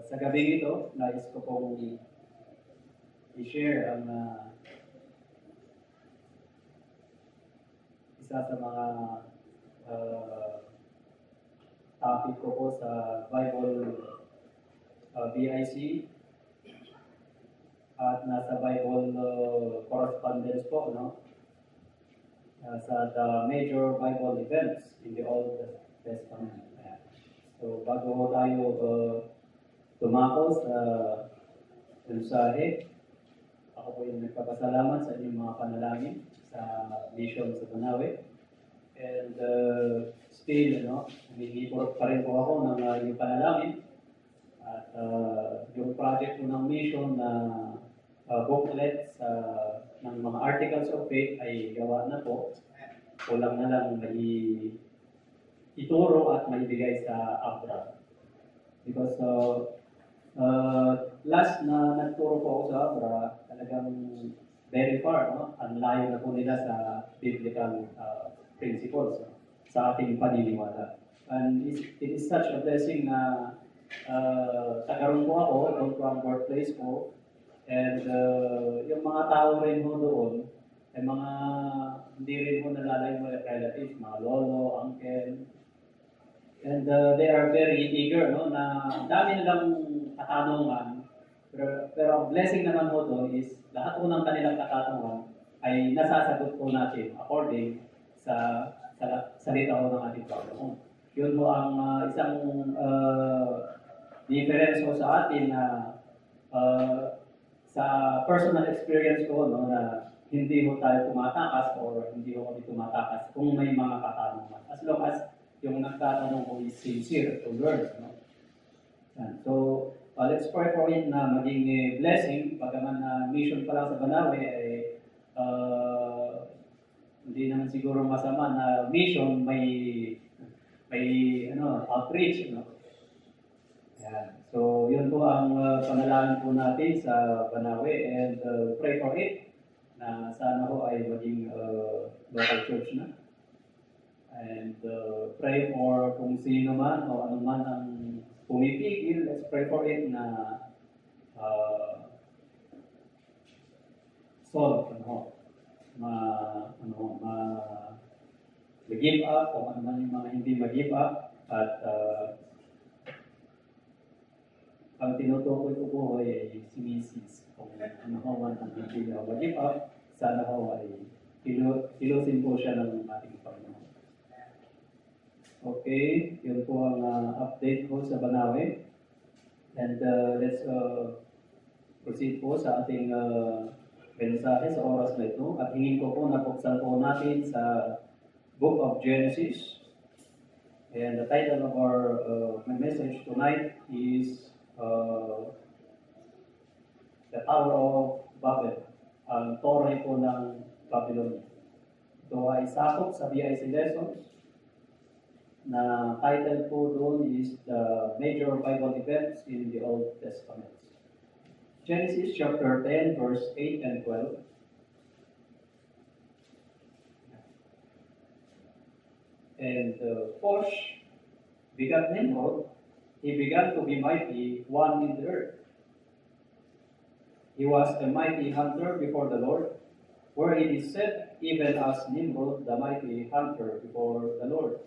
sa gabing ito, nais ko pong i-share ang isa sa mga topic ko po sa Bible BIC at nasa Bible correspondence po, no? Sa the major Bible events in the Old Testament. So bago ho tayo tumako sa mensahe, ako po yung nagpapasalamat sa inyong mga panalangin sa mission sa Banawe. And still, humihipot pa rin po ako ng yung panalangin. At yung project po ng mission na booklet ng mga articles of faith ay gawa na po. Kulang na lang may ituro at maibigay sa Abra. Because last na nagturo po ako sa Abra, talagang very far, no? Ang layo na po nila sa biblical principles, no? Sa ating paniniwala. And it is such a blessing na tagaroon po ako, doon po ang birthplace ko. And yung mga tao rin ho doon, ay mga hindi rin ho nalalay mo relatives, mga lolo, uncle. And they are very eager, no? Na dami nilang katanungan. Pero ang blessing naman ho doon is lahat po ng kanilang katanungan ay nasasagot po natin according sa salita ho ng ating Panginoon. Yun po ang isang difference ho sa atin na sa personal experience ko, no, na hindi ho tayo tumatakas or hindi ho kami tumatakas kung may mga katanungan. As long as yung nagtatanong ko is sincere to learn. No? So, let's pray for it na maging blessing. Bagaman na mission pa lang sa Banawe, hindi naman siguro masama na mission may outreach. No? Yan. So, yun po ang panalangin po natin sa Banawe and pray for it na sana ho ay maging local church na. And pray for kung sino man o ano man ang pumipigil, let's pray for it na solve, mag-give up o ano man yung mga hindi mag-give up at ang tinutukoy ko po ay si Mrs. Kung ano ho man ang hindi na mag-give up, sana ho ay ilusin po siya ng ating Panginoon. Okay, yun po ang update ko sa Banawe. And let's proceed po sa ating mensahe sa oras na ito. At hingin ko po na buksan po natin sa Book of Genesis. And the title of our my message tonight is The Tower of Babel. Ang Torre po ng Babylon. Ito ay sakop sa BIC lessons na title po doon is the major Bible events in the Old Testament. Genesis chapter 10 verse 8 and 12. And Cush begat Nimrod. He began to be mighty, one in the earth. He was a mighty hunter before the Lord, where it is said, even as Nimrod, the mighty hunter before the Lord.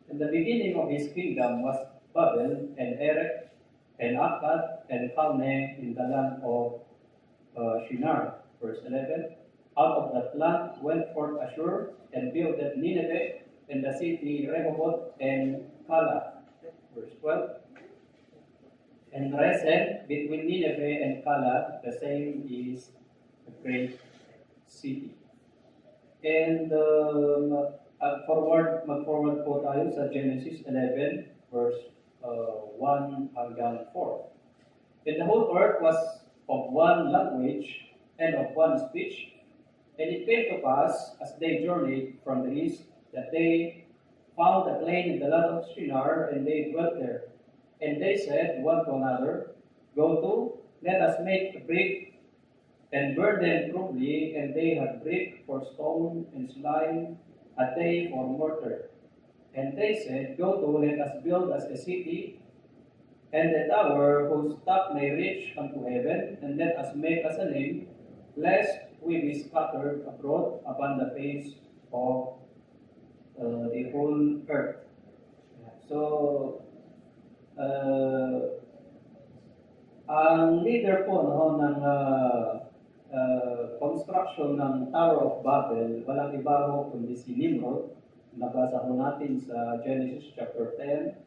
And the beginning of his kingdom was Babel, and Erech, and Akkad, and Calneh in the land of Shinar. Verse 11, out of that land went forth Ashur, and builded Nineveh, and the city Rehoboth, and Calah. Verse 12, and Resen, between Nineveh and Calah, the same is a great city. And mag-forward po tayo sa Genesis 11, verse 1 hanggang 4. And the whole earth was of one language and of one speech. And it came to pass, as they journeyed from the east, that they found a plain in the land of Shinar, and they dwelt there. And they said one to another, Go to, let us make a brick, and burn them crudely. And they had brick for stone, and slime a day for mortar. And they said, Go to, let us build us a city and the tower whose top may reach unto heaven, and let us make us a name, lest we be scattered abroad upon the face of the whole earth. So, ang leader po ng construction ng Tower of Babel, walang iba ho kundi si Nimrod. Nabasa ho natin sa Genesis chapter 10.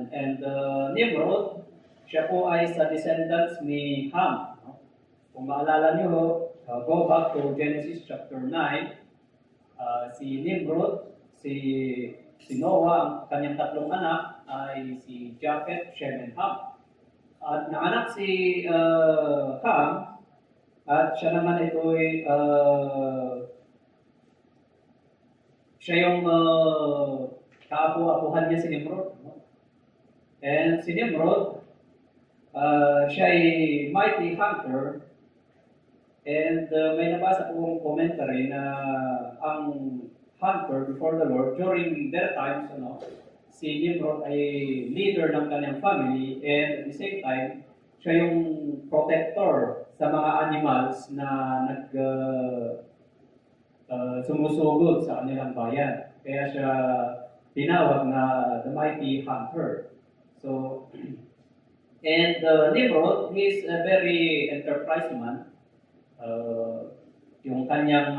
And Nimrod, siya po ay sa descendants ni Ham. No? Kung maalala niyo, go back to Genesis chapter 9, si Nimrod, si Noah, ang kanyang tatlong anak, ay si Japheth, Shem, and Ham. At naanak si Ham, at siya naman ito'y siya yung kaapu-apuhan niya si Nimrod. No? And si Nimrod, siya ay mighty hunter, and may nabasa kong commentary na ang hunter before the Lord, during their times, si Nimrod ay leader ng kanyang family, and at the same time, siya yung protector sa mga animals na sumusugod sa kanilang bayan. Kaya siya tinawag na the mighty hunter. So, and Nimrod, he is a very enterprising man. Yung kanyang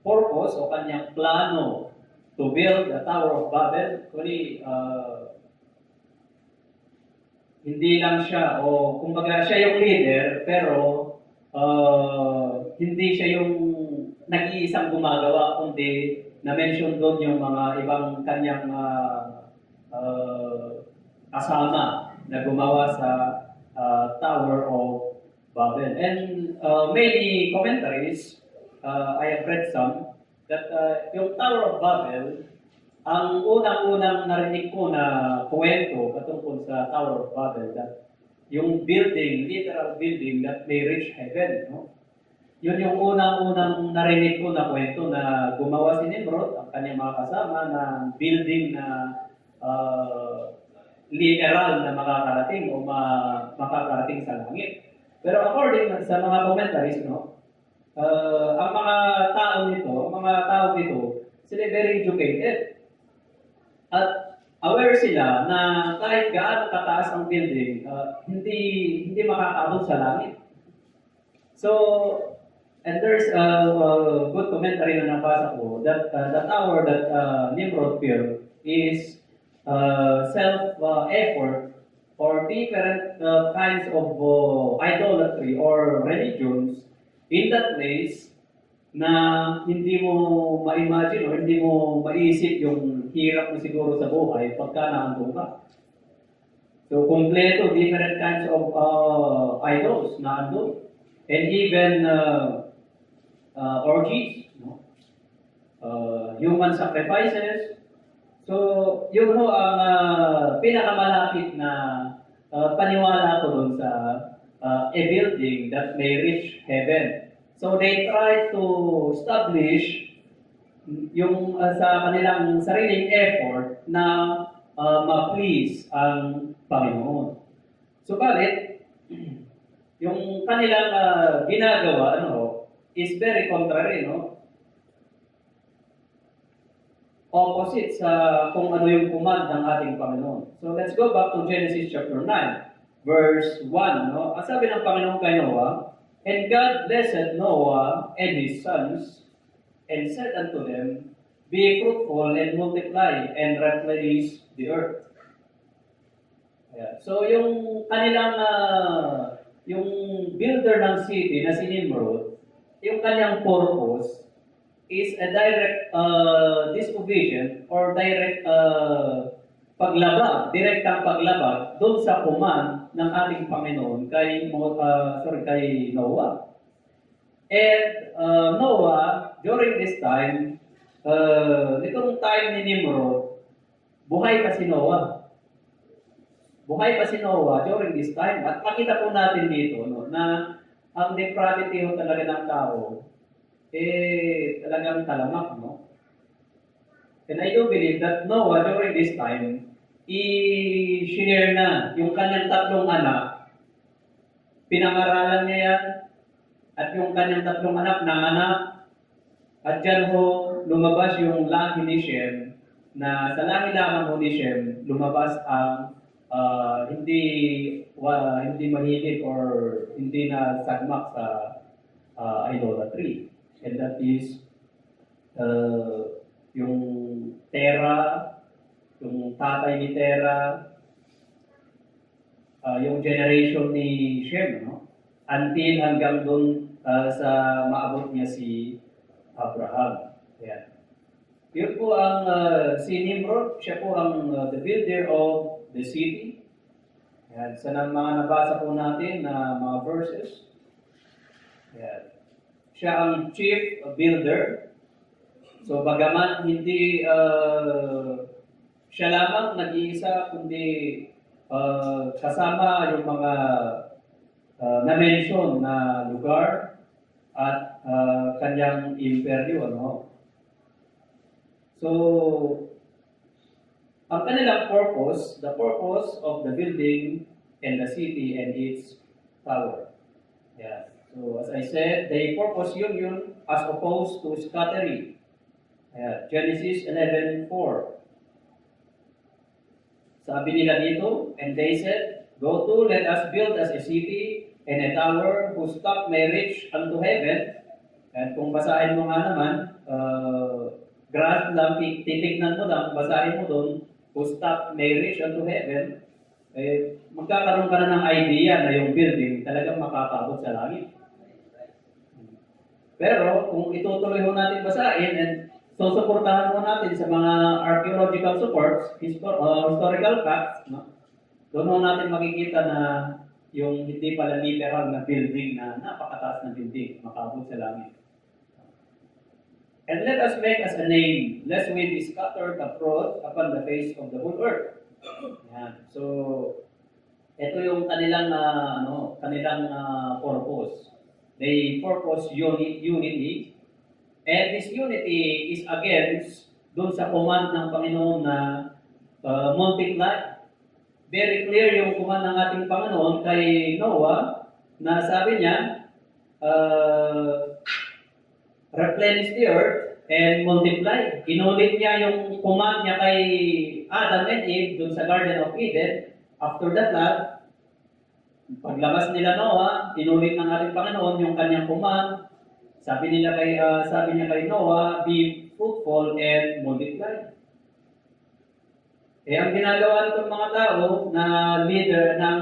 purpose o kanyang plano to build the Tower of Babel, actually, hindi lang siya, o kumbaga siya yung leader, pero hindi siya yung nag-iisang gumagawa, kundi na-mention doon yung mga ibang kanyang kasama na gumawa sa Tower of Babel. And many commentaries, I have read some, that yung Tower of Babel, ang unang-unang narinig ko na kwento patungkol sa Tower of Babel, that yung building, literal building that may reach heaven, no? Yun yung unang-unang narinig ko na kwento na gumawa si Nimrod, ang kanyang mga kasama, na building na literal na makakarating o makakarating sa langit. Pero according sa mga commentaries, ang mga tao nito, sila very educated. At aware sila na kahit gaano kataas ang building, hindi makakaabot sa langit. So, and there's a good commentary na nabasa ko that the tower that Nimrod built is self-effort or different kinds of idolatry or religions in that place na hindi mo ma-imagine o hindi mo maisip yung hirap mo siguro sa buhay pagka naandun ka. So, kompleto, different kinds of idols na andun. And even orgies, human sacrifices. So, yun ho ang pinakamalapit na paniwala ko dun sa a building that may reach heaven. So, they try to establish yung sa kanilang sariling effort na ma-please ang Panginoon. Subalit, yung kanilang ginagawa is very contrary, opposite sa kung ano yung command ng ating Panginoon. So let's go back to Genesis chapter 9, verse 1. Ang sabi ng Panginoon kay Noah, "And God blessed Noah and his sons, and said unto them, Be fruitful and multiply, and replenish the earth." Ayan. So yung kanilang yung builder ng city na si Nimrod, yung kanyang purpose is a direct disobedience or direct direktang paglabag doon sa command ng ating Panginoon kay Noah. And Noah, during this time, nitong time ni Nimrod, buhay pa si Noah. Buhay pa si Noah during this time. At makita po natin dito na ang depravity talaga ng tao, talagang talamak, And I do believe that Noah during this time, i-share na yung kanyang tatlong anak. Pinangaralan niya yan at yung kanyang tatlong anak na anak. At dyan ho, lumabas yung lahi ni Shem na sa lahi lamang ho ni Shem, lumabas ang hindi mahilig or hindi na sagmak sa idolatry. And that is yung Tera, yung tatay ni Tera, yung generation ni Shem, no? Until hanggang doon sa maabot niya si Abraham. Yan. Yun po ang si Nimrod, siya po ang the builder of the city. Yan. Sa mga nabasa po natin na mga verses. Yan. Siya ang chief builder. So bagaman hindi siya lamang nag-iisa, kundi kasama yung mga na-mention na lugar at kanyang imperyo, no? So, ang kanilang purpose, the purpose of the building and the city and its tower. Yeah. So, as I said, they purpose union as opposed to scattering. Yeah. Genesis 11:4. Sabi nila dito, and they said, "Go to, let us build us a city and a tower whose top may reach unto heaven." At kung basahin mo nga naman, graph lang, titignan mo lang, basahin mo doon, whose top may reach unto heaven, magkakaroon ka na ng idea na yung building talagang makakabot sa langit. Pero kung itutuloy mo natin basahin and susuportahan mo natin sa mga archaeological supports, historical facts, no? Doon mo natin makikita na yung hindi pala literal na building na napakataas na building, makabot sa langit. And let us make us a name, lest we be scattered abroad upon the face of the whole earth. Yan. So, ito yung kanilang purpose. They purpose unity. And this unity is against doon sa command ng Panginoon na multiply. Very clear yung command ng ating Panginoon kay Noah na sabi niya, replenish the earth and multiply. Inulit niya yung command niya kay Adam and Eve doon sa Garden of Eden after the flood. Paglabas nila Noah, inulit ng ating Panginoon yung kanyang command. Sabi niya kay Noah, be fruitful and multiply. Ang ginagawa nitong mga tao na ang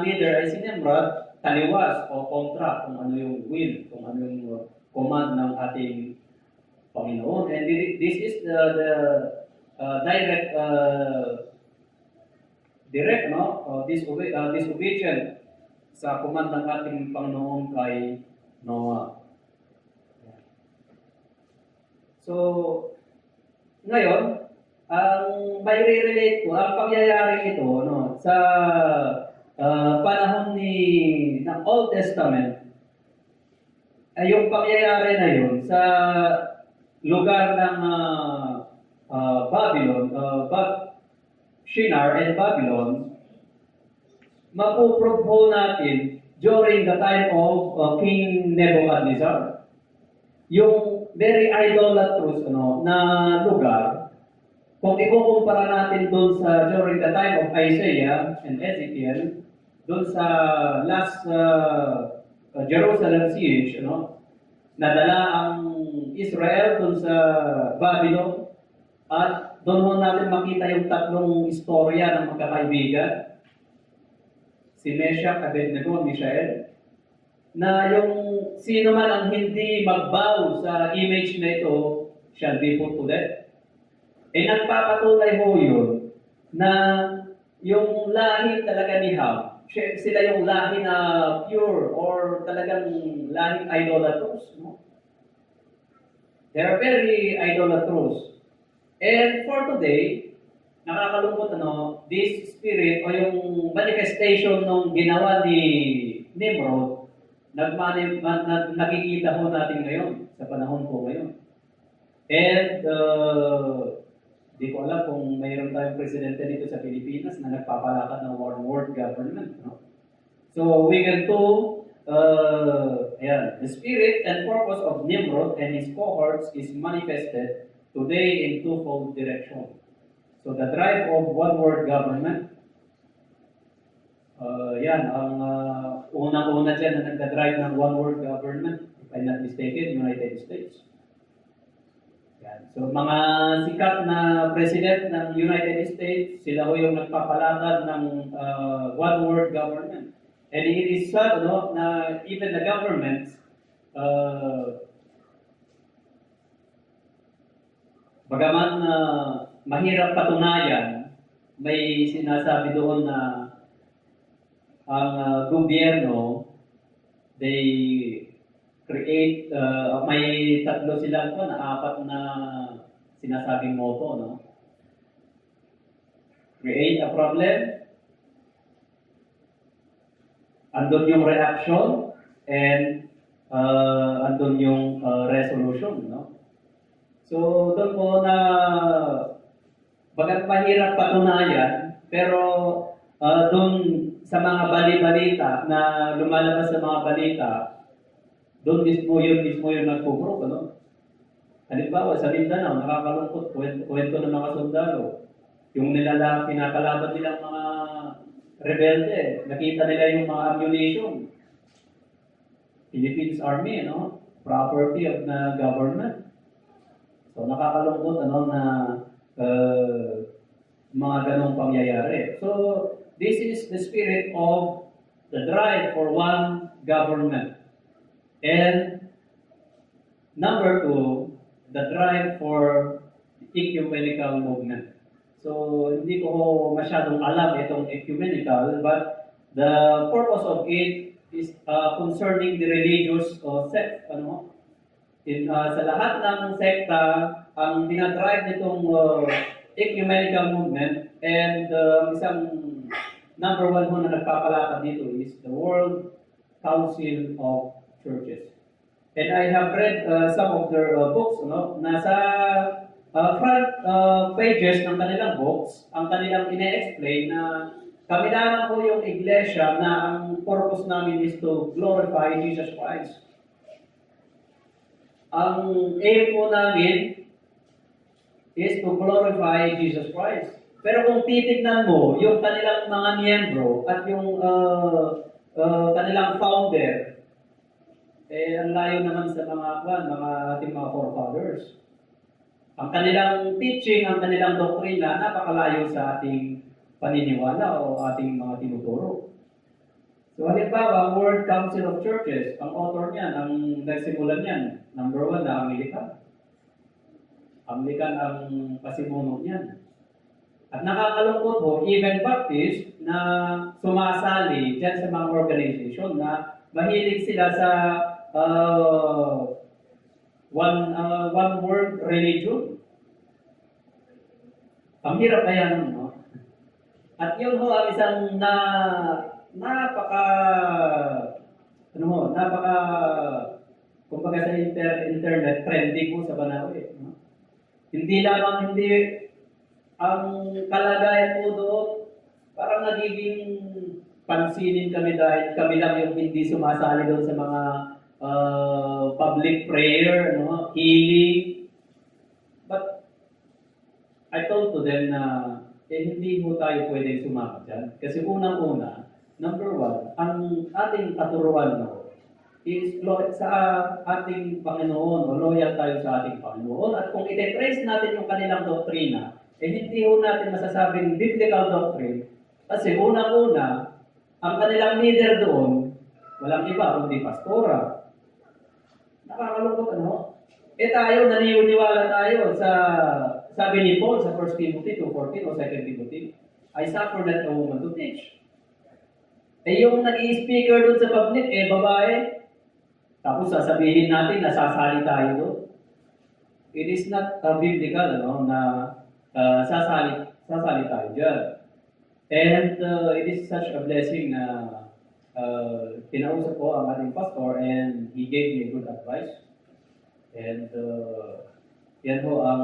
leader ay si Nimrod, taliwas o kontra kung ano yung will, kung ano yung command ng ating Panginoon. And this is the direct disobedient sa command ng ating Panginoon kay Noah. So, ngayon, ang may relate ko, ang pangyayari ito, sa panahon ng Old Testament, ay yung pangyayari na yun sa lugar ng Babylon, Shinar and Babylon, mapuprove po natin during the time of King Nebuchadnezzar. Yung very idolatrous na lugar, kung ikukumpara natin doon sa during the time of Isaiah and Ezekiel, doon sa last Jerusalem siege, nadala ang Israel doon sa Babylon, at doon mo natin makita yung tatlong istorya ng magkakaibigan, si Meshach, Abednego, Mishael, na yung sino man ang hindi magbow sa image na ito shall be put to death. Nagpapatunay ho yun na yung lahi talaga ni Ham, sila yung lahi na pure or talagang lahing idolatrous. They are very idolatrous. And for today, nakakalungkot this spirit o yung manifestation ng ginawa ni Nimrod, nakikita ho natin ngayon, sa panahon po ngayon. And Di ko alam kung mayroon tayong presidente dito sa Pilipinas na nagpapalakad ng one world government. No? So we can do, the spirit and purpose of Nimrod and his cohorts is manifested today in twofold direction. So the drive of one world government, ang unang-una dyan na nagda-drive ng one world government, if I'm not mistaken, United States. Yan. So mga sikat na president ng United States, sila ho yung nagpapalakad ng one world government. And it is sad, na even the governments, bagaman mahirap patunayan, may sinasabi doon na ang gobyerno, they create, may tatlo silang apat na sinasabing motto, no? Create a problem, andun yung reaction, and andun yung resolution, no? So, doon po na bagat mahirap patunayan, pero doon sa mga bali-balita na lumalabas sa mga balita, doon mismo yun nagpo-prove, ano? Halimbawa, sa Mindanao, nakakalungkot, kwento ng mga sundalo. Yung pinakalaban nilang mga rebelde, nakita nila yung mga ammunition. Philippines Army, no? Property of the government. So, nakakalungkot, na mga ganong pangyayari. So, this is the spirit of the drive for one government. And number two, the drive for ecumenical movement. So, hindi ko masyadong alam itong ecumenical, but the purpose of it is concerning the religious sect. Sa lahat ng sekta, ang dinadrive nitong ecumenical movement, and isang number one na nagpapalakad dito is the World Council of Churches. And I have read some of their books, nasa front pages ng kanilang books, ang kanilang ine-explain na kami lamang po yung iglesia na ang purpose namin is to glorify Jesus Christ. Ang aim po namin is to glorify Jesus Christ. Pero kung titignan mo yung kanilang mga miyembro at yung kanilang founder, ang layo naman sa mga ating mga forefathers. Ang kanilang teaching, ang kanilang doktrina, napakalayo sa ating paniniwala o ating mga tinuturo. So halimbawa, World Council of Churches, ang author niyan, ang nagsimulan niyan, number one na Anglican. Anglican ang pasimuno niyan. At nakakalungkot ho, even Baptist na sumasali dyan sa mga organization na mahilig sila sa one world religion. Ang hirap kaya nun, no? At yun ho ang isang kumbaga sa internet, trending po sa Banawe. No? Hindi ang kalagayan po doon, parang nagiging pansinin kami dahil kami lang yung hindi sumasali doon sa mga public prayer, healing. But I told to them na hindi mo tayo pwedeng sumama dyan. Kasi unang-una, number one, ang ating katuruan is sa ating Panginoon, o loyal tayo sa ating Panginoon. At kung ite-trace natin yung kanilang doktrina, hindi ho natin masasabing biblical doctrine. Kasi unang-una, ang kanilang leader doon, walang iba kundi pastora. Nakakalungkot, tayo, naniniwala tayo sa, sabi ni Paul sa 1 Timothy 2:14 o 2 Timothy, I suffer not a woman to teach. Yung nag-i-speaker doon sa public, babae, tapos sasabihin natin na sasali tayo doon. It is not biblical, na sasali tayo dyan. And it is such a blessing na kinausap ko ang ating pastor and he gave me good advice. And yan ho ang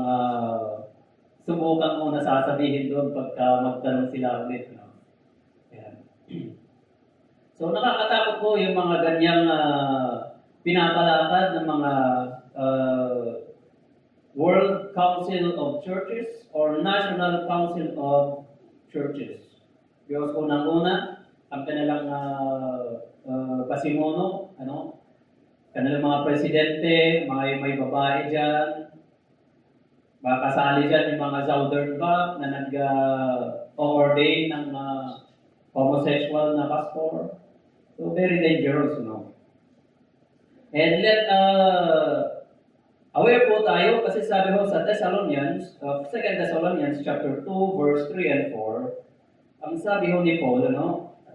subukan mo na sasabihin doon pagka magtanong sila ulit. No? Ayan. So nakakatakot po yung mga ganyang pinapalakad ng mga World Council of Churches or National Council of Churches. Because unang-una, ang kanilang pasimuno, kanilang mga presidente, may babae dyan, makasali dyan yung mga Southern Bap na nag-ordain ng homosexual na pastor. So, very dangerous, And aware po tayo kasi sabi ho sa Thessalonians, 2 Thessalonians chapter 2, verse 3 and 4, ang sabi ho ni Paul,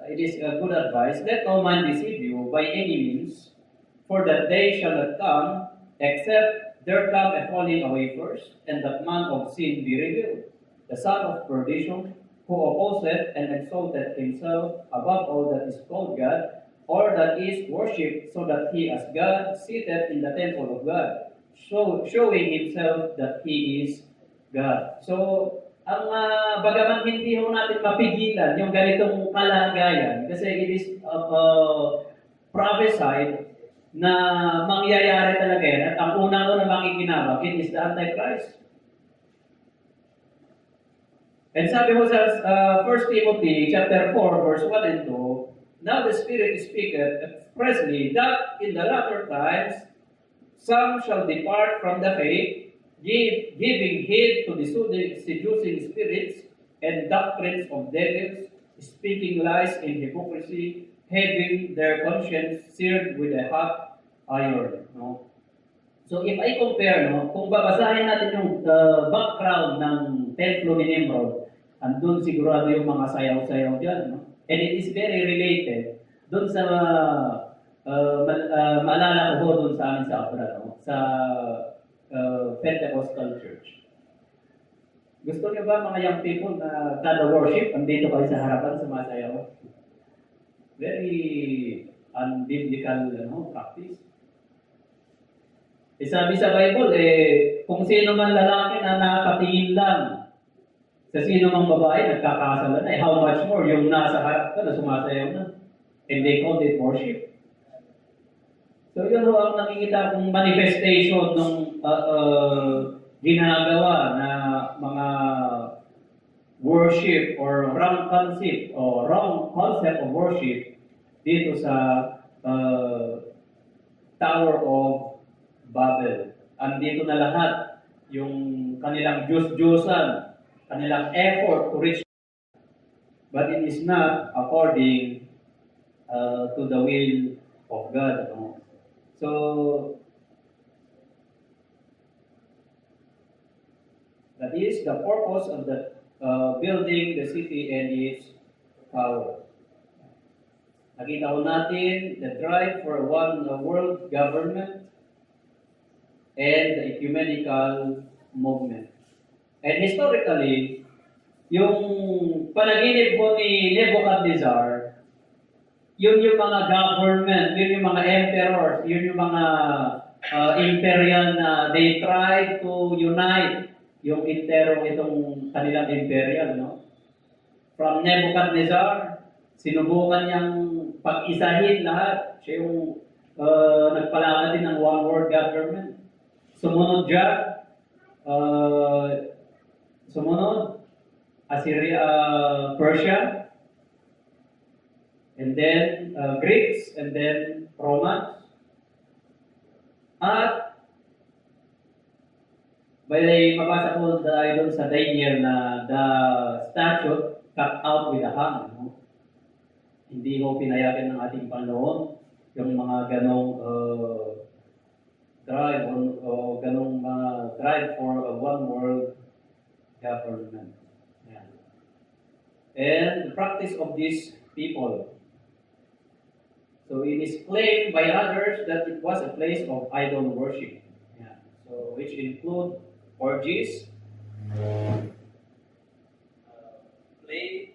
it is a good advice, let no man deceive you by any means, for that day shall not come, except there come a falling away first, and that man of sin be revealed, the son of perdition, who opposeth and exalteth himself above all that is called God, or that is worshipped, so that he as God sitteth in the temple of God, showing himself that he is God. So, ang bagaman hindi ho natin mapigilan yung ganitong kalagayan, kasi it is prophesied na mangyayari talaga yan, at ang unang-una makikinabang, it is the Antichrist. And sabi mo sa 1 Timothy chapter 4, verse 1 and 2, now the Spirit speaketh expressly that in the latter times some shall depart from the faith, giving heed to the seducing spirits and doctrines of devils, speaking lies in hypocrisy, having their conscience seared with a hot iron. So if I compare, kung babasahin natin yung background ng templo ni Nimrod, andun sigurado yung mga sayaw-sayaw dyan. And it is very related doon sa maalala ko doon sa amin sa Abra, sa Pentecostal Church. Gusto niyo ba mga young people na kada worship, andito kayo sa harapan sumasayaw? Very unbiblical practice. Sabi sa Bible, kung sino man lalaki na nakatingin lang sa sino mang babae, nagkakasala na, how much more yung nasa harap ka na sumasayaw na. And they call it worship. So yun ho ang nakikita kong manifestation ng ginagawa na mga worship or wrong concept of worship dito sa Tower of Babel. Andito na lahat yung kanilang Diyos-Diyosan, kanilang effort to reach, but it is not according to the will of God. So, that is the purpose of the building the city and its tower. Nakita ko natin the drive for one world government and the ecumenical movement. And historically, yung panaginip mo ni Nebuchadnezzar, yun yung mga government, yun yung mga emperors, yun yung mga imperial na they try to unite yung itong kanilang imperial, From Nebuchadnezzar, sinubukan niyang pag-isahin lahat. Siya yung nagpalakad din ng one world government. Sumunod Assyria, Persia, and then Greeks, and then Romans. At may mabasa ko doon sa Daniel na the statute cut out with a hand. Hindi ho pinayagan ng ating Panginoon yung mga ganong drive o ganong drive for a one world government. Yeah. And the practice of these people. So it is claimed by others that it was a place of idol worship. Yeah. So which include orgies, play,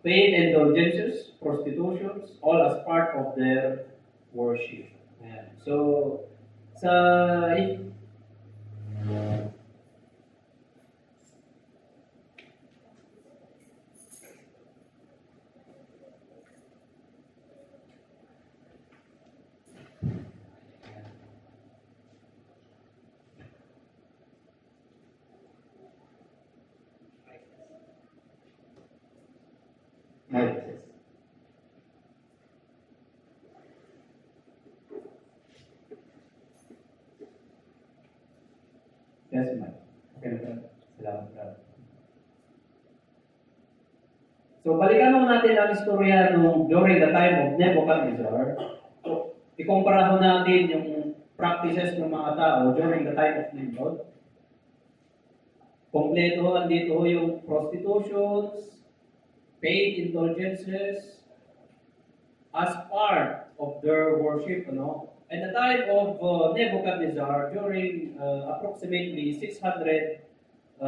paid indulgences, prostitutions, all as part of their worship. Yeah. So Sa Yes. Yes, ma'am. Okay na po. Salamat, brother. So, balikan mo natin ang istorya nung during the time of Nebuchadnezzar. So, ikumpara ho natin yung practices ng mga tao during the time of Nimrod. Kompleto, andito ho yung prostitutions, paid indulgences, as part of their worship, ano? At the time of Nebuchadnezzar, during approximately 663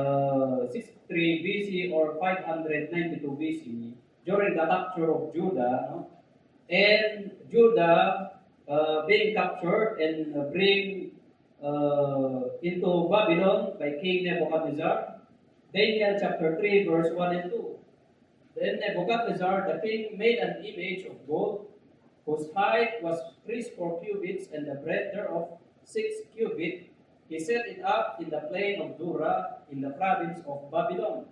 BC or 592 BC, during the capture of Judah, no? And Judah being captured and bring into Babylon by King Nebuchadnezzar, Daniel chapter 3, verse 1 and 2. Then Nebuchadnezzar the king made an image of gold, whose height was 3 cubits, and the breadth thereof 6 cubits. He set it up in the plain of Dura, in the province of Babylon.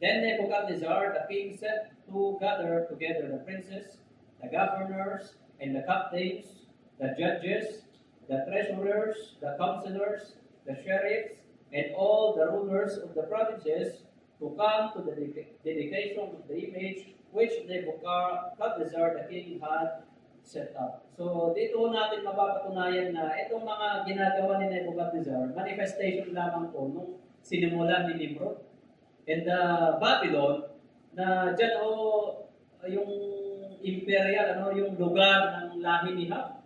Then Nebuchadnezzar the king sent to gather together the princes, the governors, and the captains, the judges, the treasurers, the counselors, the sheriffs, and all the rulers of the provinces to come to the dedication of the image which Nebuchadnezzar the king had set up. So dito natin mapapatunayan na itong mga ginagawa ni Nebuchadnezzar, manifestation lamang po nung sinimulan ni Nimrod. And Babylon, na dyan yung imperial, yung lugar ng lahi ni Ham.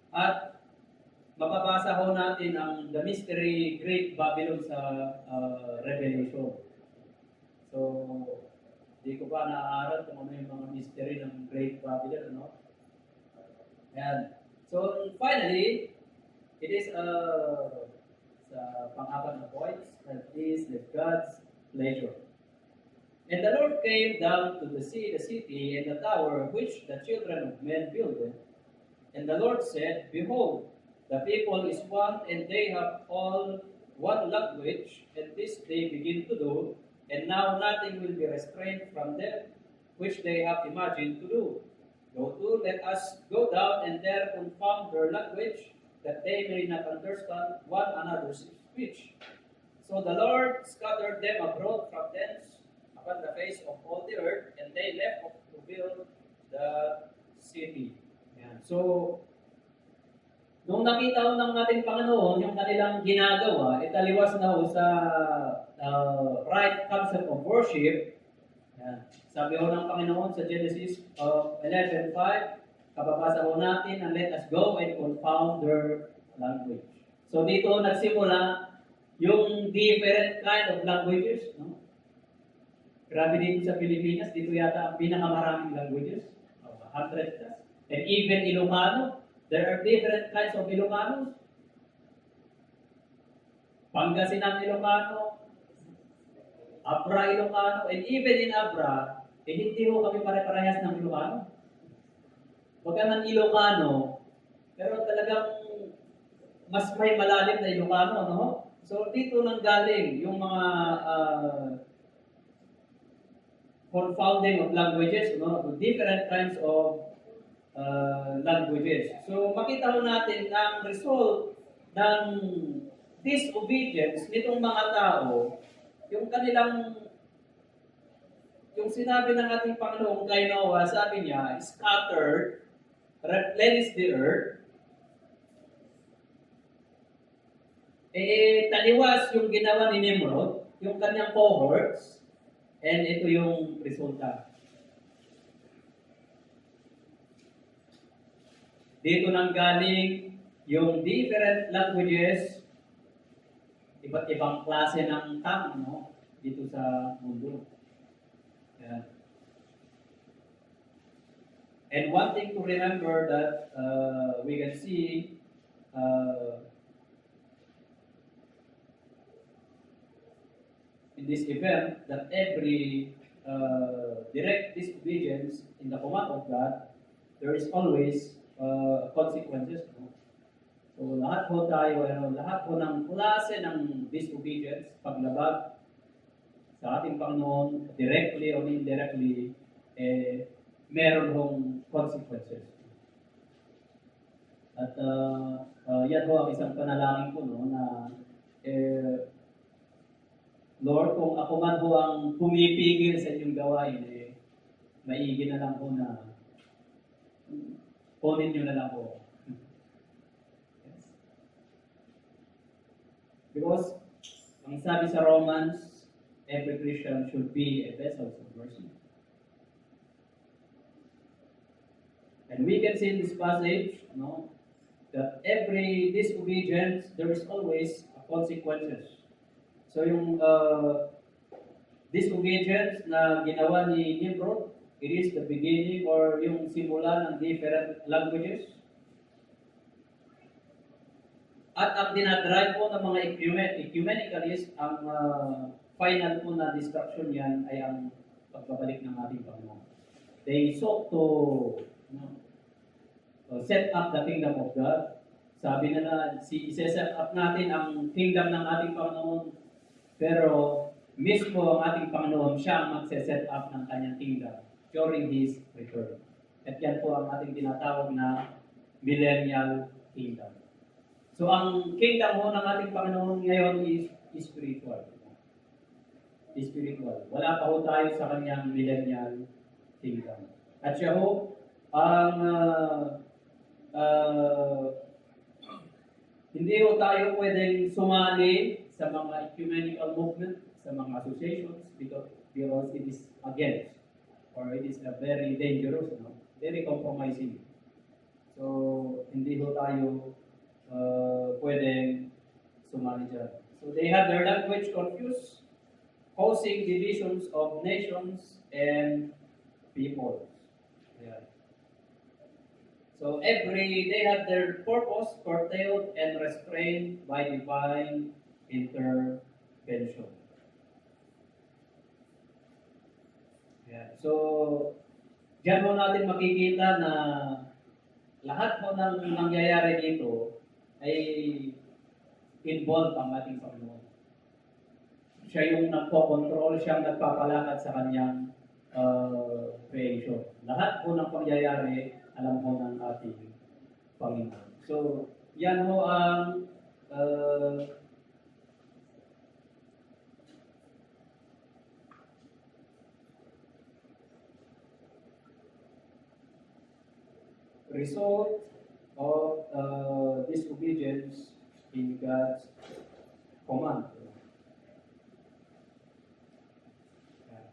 At mababasa ho natin ang The Mystery Great Babylon sa Revelation. So, di ko pa naaaral kung ano yung mga mystery ng Great Babylon, ano? Ayan. So, finally, it is sa pang-apat na points, that is the God's pleasure. And the Lord came down to see the city and the tower which the children of men builded. And the Lord said, Behold, the people is one, and they have all one language, and this they begin to do, and now nothing will be restrained from them, which they have imagined to do. Go to, let us go down and there confound their language, that they may not understand one another's speech. So the Lord scattered them abroad from thence upon the face of all the earth, and they left off to build the city. Yan. So, nung nakita ho ng ating Panginoon yung kanilang ginagawa, italiwas na ho sa right concept of worship. Yan. Sabi ho ng Panginoon sa Genesis 11:5, kababasa ho natin, and let us go and confound their language. So dito ho nagsimula yung different kind of languages. No? Grabe dito sa Pilipinas, dito yata ang pinakamaraming languages. 100 plus. And even Ilocano, there are different kinds of Ilocanos. Pangasinan Ilocano, Abra Ilocano, and even in Abra, hindi ho kami pare-parehas ng Ilocano. Huwag ng Ilocano, pero talagang mas may malalim na Ilocano, no? So dito nang galing yung mga confounding of languages, no? Different kinds of languages. So makita ho natin ang result ng disobedience nitong mga tao, yung kanilang, yung sinabi ng ating Panginoon kay Noah, sabi niya, scattered, replenish the earth. Taliwas yung ginawa ni Nimrod, yung kanyang cohorts, and ito yung resulta. Dito nang galing yung different languages, iba't ibang klase ng tao, no? Dito sa mundo. Yan. And one thing to remember that we can see in this event that every direct disobedience in the command of God, there is always consequences. No? So lahat po tayo, lahat po ng klase ng disobedience, paglabag sa ating Panginoon, directly or indirectly, meron hong consequences. At yan ho ang isang panalangin ko, no, na Lord, kung ako man ho ang pumipigil sa inyong gawain, maigi na lang ho na kunin nyo na lang ho. Yes. Because, ang sabi sa Romans, every Christian should be a vessel of mercy. And we can see in this passage, no, that every disobedience, there is always consequences. So yung disobedience na ginawa ni Nimrod, it is the beginning or yung simula ng different languages. At ang dinadrive po ng mga ecumenicalists, ang final po na destruction yan ay ang pagbabalik ng ating Panginoon. They sought to set up the kingdom of God. Sabi na i-set up natin ang kingdom ng ating Panginoon, pero mismo ang ating Panginoon siya ang magse-set up ng kanyang kingdom during His return. At yan po ang ating tinatawag na millennial kingdom. So ang kingdom ho ng ating Panginoon ngayon is spiritual. Spiritual. Wala pa ho tayo sa kanyang millennial kingdom. At siya ho, ang hindi ho tayo pwedeng sumali sa mga ecumenical movement, sa mga associations, because it is against, or it is very dangerous, no? Very compromising. So, hindi ho tayo pwedeng sumali dyan. So, they have their language confused, causing divisions of nations and peoples. Yeah. So they have their purpose curtailed and restrained by divine intervention. Yeah. So, diyan mo natin makikita na lahat po ng nangyayari dito ay involved ang ating Panginoon. Siya yung nagpo-control, siya ang nagpapalakad sa kanyang creation. Lahat po ng pangyayari, alam po ng ating Panginoon. So, yan ho ang result of disobedience in God's command.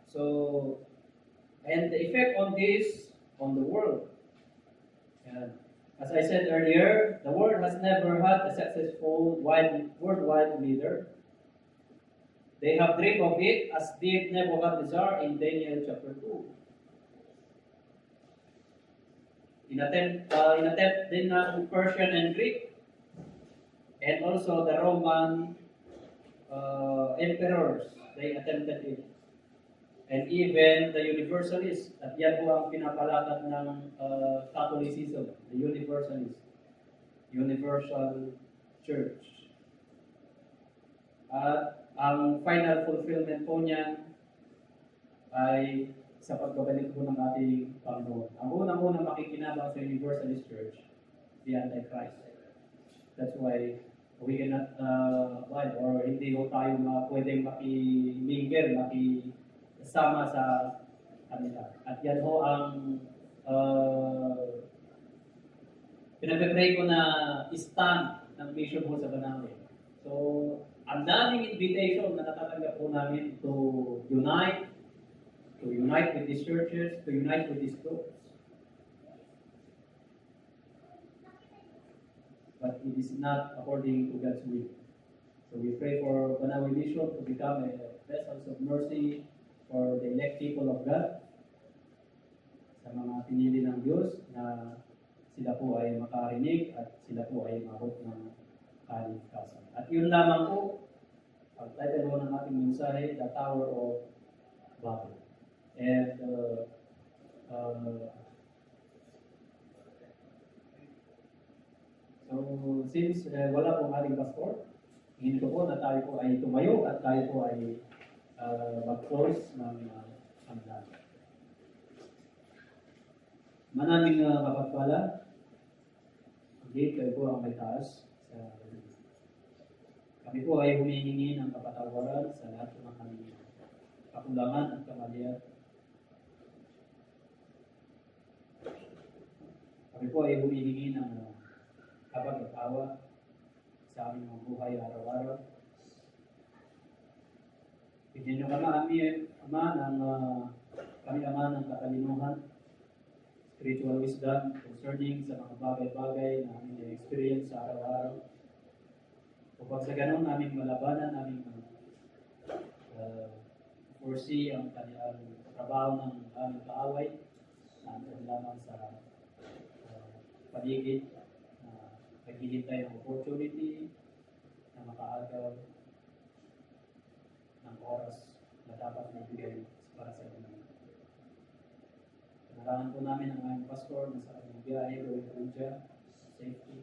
So, and the effect on this, on the world. As I said earlier, the world has never had a successful worldwide leader. They have dreamed of it as did Nebuchadnezzar in Daniel chapter 2. Inattempt din ng Persian and Greek, and also the Roman emperors, they attempted it. And even the Universalists, at yan po ang pinapalakad ng Catholicism, the Universalist, Universal Church. At ang final fulfillment po niyan ay sa pagbabalik po ng ating Panginoon. Ang unang-unang makikinabang sa Universalist Church, the Antichrist. That's why we cannot abide or hindi ho tayo pwedeng makimingle, sama sa kanila. At yan ho ang pinag-pray ko na stand ng mission ho sa Banawin. So, ang daming invitation na natatanggap po namin to unite with these churches, to unite with these groups. But it is not according to God's will. So we pray for Banawin Mission to become a vessels of mercy for the elect people of God. Sa sa mga pinili ng Diyos na sila po ay makarinig at sila po ay mabot ng kaligtasan. At yun lamang po, ang title po ng ating mensahe, The Tower of Babel. And so since wala pong ating pastor, hinto po na tayo po ay tumayo at tayo po ay mag-close ng hanggan. Manaming mapagpala, hindi kayo po ang may taas sa kami po ay humihingi ng kapatawaran sa lahat ng aming kakulangan at kamalian. Kami po ay humihingi ng habag at awa sa aming mga buhay araw-araw. Bigyan nyo kami, Ama, ng kami Ama ng katalinuhan, spiritual wisdom concerning sa mga bagay-bagay na aming experience sa araw-araw. Upang sa ganun aming malabanan, aming foresee ang kanyang trabaho ng aming kaaway na lamang sa paligid na naghihintay ng opportunity na makaagaw ng oras na dapat maibigay para sa inyo. Panalangan po namin ang aming pastor na sa kanyang biyahe, gawin po siya, safety.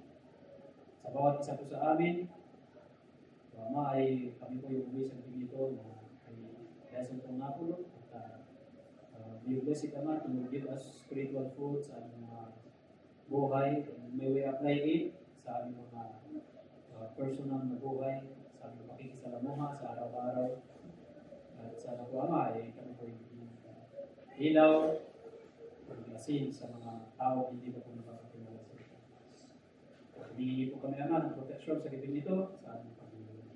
Sa bawat isa po sa amin, Ama ay kami po yung uwi sa ito na ay lesson po napulot at be blessed Ama to give us spiritual food sa aming mga buhay and may we apply it sa aming mga personal na buhay, sa aming pakikisalamuha sa araw-araw. At sana po Ama ay kami po yung ilaw asin sa mga tao hindi pa po nakakakilala sa ito. Hindi po kami Ama ng proteksyon sa gabing ito sa aming Panginoon.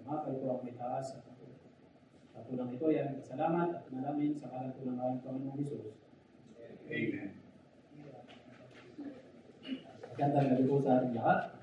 Ama, kayo po ang may taas at sa tulang ito, yan, salamat at nalamin sa kalan po ng aming Panginoong Jesus. Amen. Magandang gabi po sa ating lahat.